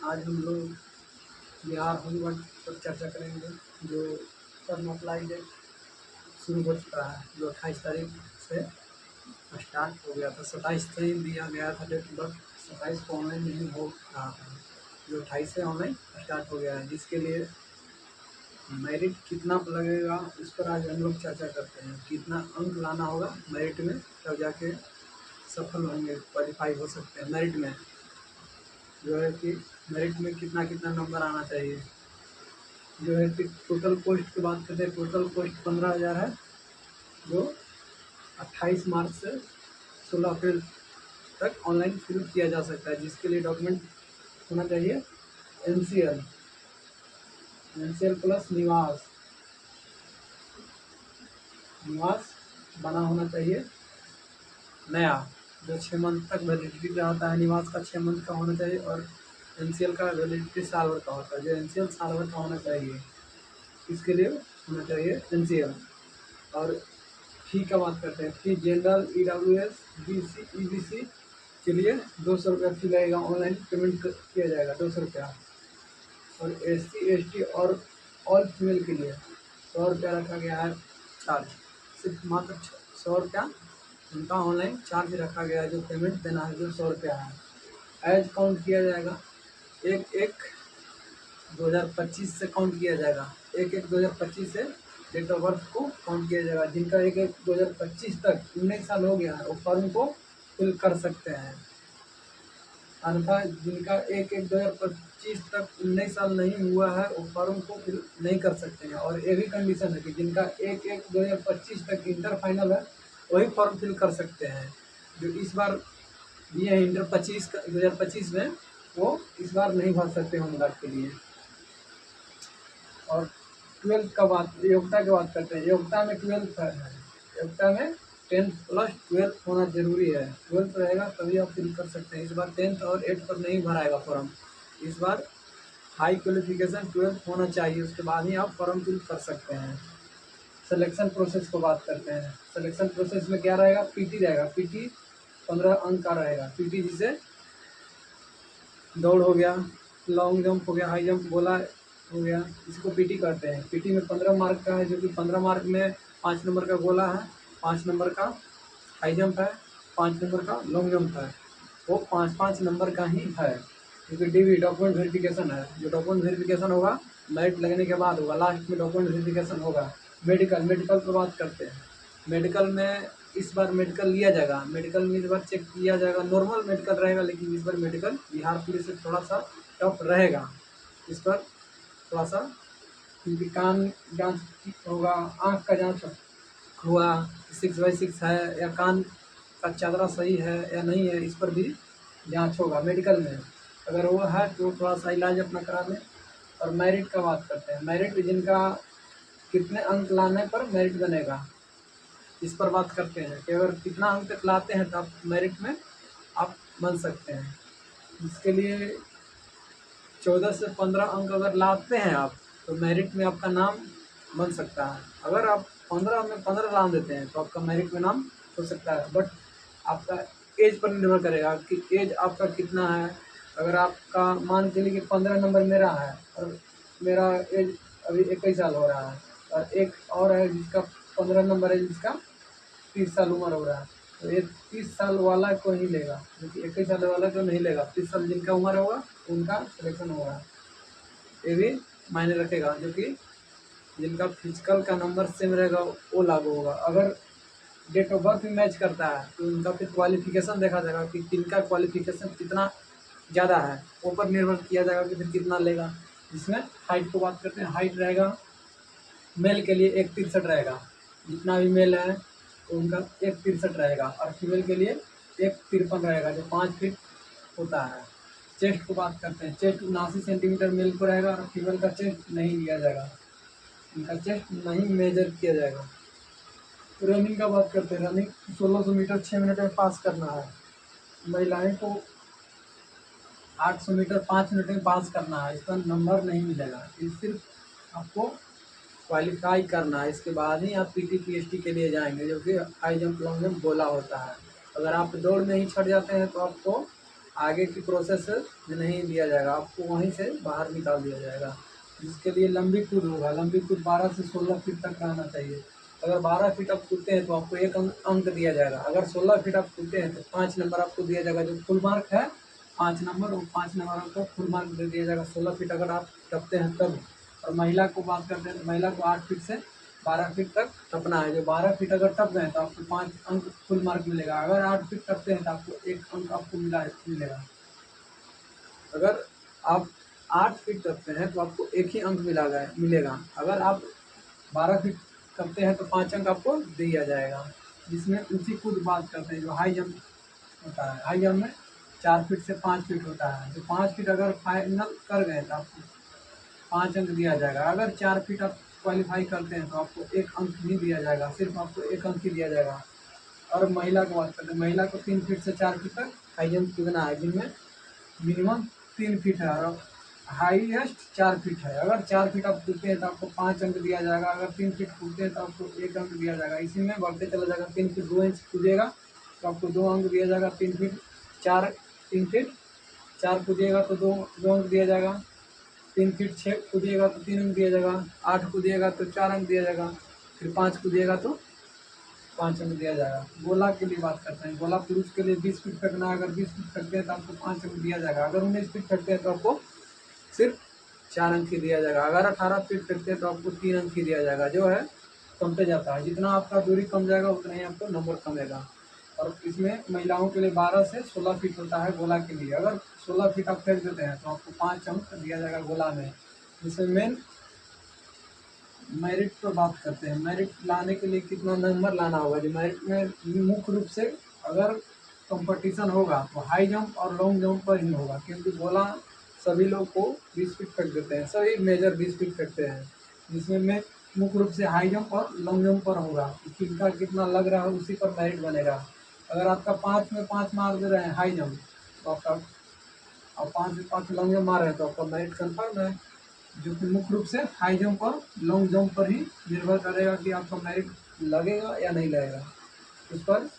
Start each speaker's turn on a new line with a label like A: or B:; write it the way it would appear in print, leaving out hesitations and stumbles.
A: आज हम लोग बिहार होमगार्ड पर चर्चा करेंगे, जो टर्म अप्लाई डेट शुरू हो चुका है, जो 28 तारीख से स्टार्ट हो गया था। 27 से दिया गया था डेट, बट 27 को ऑनलाइन नहीं हो रहा था, जो 28 से ऑनलाइन स्टार्ट हो गया है, जिसके लिए मेरिट कितना लगेगा उस पर आज हम लोग चर्चा करते हैं। कितना अंक लाना होगा मेरिट में, तब जाके सफल होंगे, क्वालिफाई हो सकते हैं। मेरिट में जो है कि मेरिट में कितना कितना नंबर आना चाहिए, जो है कि टोटल पोस्ट की बात करते हैं। टोटल पोस्ट 15,000 है, जो 28 मार्च से 16 अप्रैल तक ऑनलाइन फिल किया जा सकता है, जिसके लिए डॉक्यूमेंट होना चाहिए एनसीएल प्लस निवास बना होना चाहिए नया, जो 6 मंथ तक वैलिडिटी का होता है। निवास का 6 मंथ का होना चाहिए और एनसीएल का वैलिडिटी साल भर का होता है, जो एनसीएल साल भर का होना चाहिए। इसके लिए होना चाहिए एनसीएल। और फी का बात करते हैं। फी जनरल, ईडब्ल्यूएस, बीसी, ईबीसी के लिए 200 रुपया फी लगेगा। ऑनलाइन पेमेंट किया जाएगा 200 रुपया। और एससी, एसटी और ऑल फीमेल के लिए 100 रुपया रखा गया है चार्ज। सिर्फ मात्र 100 रुपया उनका ऑनलाइन चार्ज रखा गया है, जो पेमेंट देना है, जो 100 रुपया है। एज काउंट किया जाएगा 1/1/2025 से काउंट किया जाएगा। 1/1/2025 से डेट ऑफ बर्थ को काउंट किया जाएगा। जिनका 1/1/2025 तक 19 साल हो गया है, वो फॉर्म को फिल कर सकते हैं। अन्यथा जिनका 1/1/2025 तक 19 साल नहीं हुआ है, वो फॉर्म को फिल नहीं कर सकते हैं। और ये भी कंडीशन है कि जिनका 1/1/2025 तक इंटर फाइनल है, वही फॉर्म फिल कर सकते हैं। जो इस बार दिए हैं इंटर 2025 में, वो इस बार नहीं भर सकते होमगार्ड के लिए। और 12th का बात, योग्यता की बात करते हैं। योग्यता में 12th है। योग्यता में 10th प्लस 12th होना जरूरी है। 12th रहेगा तभी आप फिल कर सकते हैं। इस बार 10th और 8th पर नहीं भराएगा फॉर्म। इस बार हाई क्वालिफिकेशन 12th होना चाहिए, उसके बाद ही आप फॉर्म फिल कर सकते हैं। सिलेक्शन प्रोसेस को बात करते हैं। सिलेक्शन प्रोसेस में क्या रहेगा? पीटी रहेगा। पीटी 15 अंक का रहेगा। पीटी जिसे दौड़ हो गया, लॉन्ग जंप हो गया, हाई जंप गोला हो गया, इसको पीटी कहते हैं। पीटी में 15 मार्क का है, जो कि 15 मार्क में 5 नंबर का गोला है, 5 नंबर का हाई जंप है, 5 नंबर का लॉन्ग जंप है। वो 5-5 नंबर का ही है, क्योंकि डीवी डॉक्यूमेंट वेरिफिकेशन है। जो डॉक्यूमेंट वेरिफिकेशन होगा मेरिट लगने के बाद होगा, लास्ट में डॉक्यूमेंट वेरिफिकेशन होगा। मेडिकल पर बात करते हैं। मेडिकल में इस बार मेडिकल लिया जाएगा। मेडिकल में इस बार चेक किया जाएगा। नॉर्मल मेडिकल रहेगा, लेकिन इस बार मेडिकल बिहार पुलिस से थोड़ा सा टफ रहेगा इस पर, थोड़ा सा, क्योंकि कान जांच होगा, आँख का जांच हुआ 6/6 है या कान का चादरा सही है या नहीं है, इस पर भी जांच होगा मेडिकल में। अगर वो है तो थोड़ा सा इलाज अपना करा लें। और मेरिट का बात करते हैं। मेरिट जिनका कितने अंक लाने पर मेरिट बनेगा, इस पर बात करते हैं कि अगर कितना अंक तक लाते हैं तो आप मेरिट में आप बन सकते हैं। इसके लिए 14 से 15 अंक अगर लाते हैं आप, तो मेरिट में आपका नाम बन सकता है। अगर आप 15 में 15 ला देते हैं तो आपका मेरिट में नाम हो सकता है, बट आपका एज पर निर्भर करेगा कि एज आपका कितना है। अगर आपका मान के लिए कि 15 नंबर मेरा है और मेरा एज अभी 21 साल हो रहा है, और एक और है जिसका 15 नंबर है, जिसका 30 साल उम्र हो रहा है, तो ये 30 साल वाला को ही लेगा, क्योंकि 21 साल वाला को नहीं लेगा। 30 साल जिनका उम्र होगा उनका सिलेक्शन होगा। ये भी मायने रखेगा, जो कि जिनका फिजिकल का नंबर सेम रहेगा वो लागू होगा। अगर डेट ऑफ बर्थ भी मैच करता है तो उनका फिर क्वालिफिकेशन देखा जाएगा कि किनका क्वालिफिकेशन कितना ज़्यादा है, ऊपर निर्भर किया जाएगा कि फिर कितना लेगा। जिसमें हाइट को बात करते हैं। हाइट रहेगा मेल के लिए 1.63 रहेगा, जितना भी मेल है तो उनका 1.63 रहेगा, और फीमेल के लिए 1.53 रहेगा, जो 5 फीट होता है। चेस्ट को बात करते हैं। चेस्ट 79 सेंटीमीटर मेल को रहेगा, और फीमेल का चेस्ट नहीं लिया जाएगा, उनका चेस्ट नहीं मेजर किया जाएगा। रनिंग का बात करते हैं। रनिंग 1600 मीटर 6 मिनट में पास करना है। महिलाएं को 800 मीटर 5 मिनट में पास करना है। इसका नंबर नहीं मिलेगा, ये सिर्फ आपको क्वालिफाई करना है। इसके बाद ही आप पीटी पीएचडी के लिए जाएंगे, जो कि हाई जंप लॉन्ग जंप गोला होता है। अगर आप दौड़ में ही छट जाते हैं तो आपको आगे की प्रोसेस में नहीं दिया जाएगा, आपको वहीं से बाहर निकाल दिया जाएगा। जिसके लिए लंबी कूद होगा, लंबी कूद 12 से 16 फीट तक रहना चाहिए। अगर 12 फीट आप कूदते हैं तो आपको 1 अंक दिया जाएगा। अगर 16 फीट आप कूदते हैं तो 5 नंबर आपको दिया जाएगा। जो फुल मार्क है 5 नंबर, वो 5 नंबर आपको फुल मार्क दे दिया जाएगा 16 फीट अगर आप टपते हैं तब। और महिला को बात करते हैं तो महिला को 8 फीट से 12 फीट तक टपना है। जो 12 फीट अगर टप गए तो आपको 5 अंक फुल मार्क मिलेगा। अगर 8 फीट टपते हैं तो आपको 1 अंक आपको मिलेगा। अगर आप 8 फीट टपते हैं तो आपको 1 ही अंक मिलेगा। अगर आप 12 फीट टपते हैं तो 5 अंक आपको दिया जाएगा। जिसमें ऊंची कूद बात करते हैं, जो हाई जंप होता है। हाई जंप में 4 फीट से 5 फीट होता है। जो 5 फीट अगर फाइनल कर गए तो आपको 5 अंक दिया जाएगा। अगर 4 फीट आप क्वालिफाई करते हैं तो आपको 1 अंक नहीं दिया जाएगा, सिर्फ आपको 1 अंक ही दिया जाएगा। और महिला को बात करते हैं, महिला को 3 फीट से 4 फीट तक हाई जंप कूदना है, जिनमें मिनिमम 3 फीट है और हाईएस्ट 4 फीट है। अगर 4 फीट आप कूदते हैं तो आपको 5 अंक दिया जाएगा। अगर 3 फीट कूदते हैं तो आपको 1 अंक दिया जाएगा। इसी में बढ़ते चला जाएगा। 3 फीट 2 इंच कूदेगा तो आपको 2 अंक दिया जाएगा। 3 फीट 4 कूदिएगा तो दो अंक दिया जाएगा। 3 फीट 6 कूदिएगा तो 3 अंक दिया जाएगा। 8 कूदिएगा तो 4 अंक दिया जाएगा। फिर 5 कूदिएगा तो 5 अंक दिया जाएगा। गोला के लिए बात करते हैं, गोला पुरुष के लिए 20 फीट फेंकना है। अगर 20 फीट फेंकते हैं तो आपको 5 अंक दिया जाएगा। अगर 19 फीट फेंकते हैं तो आपको सिर्फ 4 अंक ही दिया जाएगा। अगर 18 फीट फेंकते हैं तो आपको 3 अंक ही दिया जाएगा। जो है कमते जाता है, जितना आपका दूरी कम जाएगा उतना ही आपको नंबर कमेगा। और इसमें महिलाओं के लिए 12 से 16 फीट होता है गोला के लिए। अगर 16 फीट आप फेंक देते हैं तो आपको 5 अंक दिया जाएगा गोला में। जिसमें मेन मेरिट पर बात करते हैं। मेरिट लाने के लिए कितना नंबर लाना होगा। जो मेरिट में मुख्य रूप से अगर कंपटीशन होगा तो हाई जंप और लॉन्ग जंप पर ही होगा, क्योंकि गोला सभी लोग को 20 फीट फेंक देते हैं, सभी मेजर 20 फीट फेंकते हैं। जिसमें में मुख्य रूप से हाई जंप और लॉन्ग जंप पर होगा, किनका कितना लग रहा है उसी पर मेरिट बनेगा। अगर आपका 5 में 5 मार दे रहे हैं हाई जंप तो आपका, और 5 में 5 लॉन्ग जंप मार रहे हैं तो आपका मेरिट कन्फर्म है। जो कि मुख्य रूप से हाई जंप और लॉन्ग जंप पर ही निर्भर करेगा कि आपका मेरिट लगेगा या नहीं लगेगा। उस पर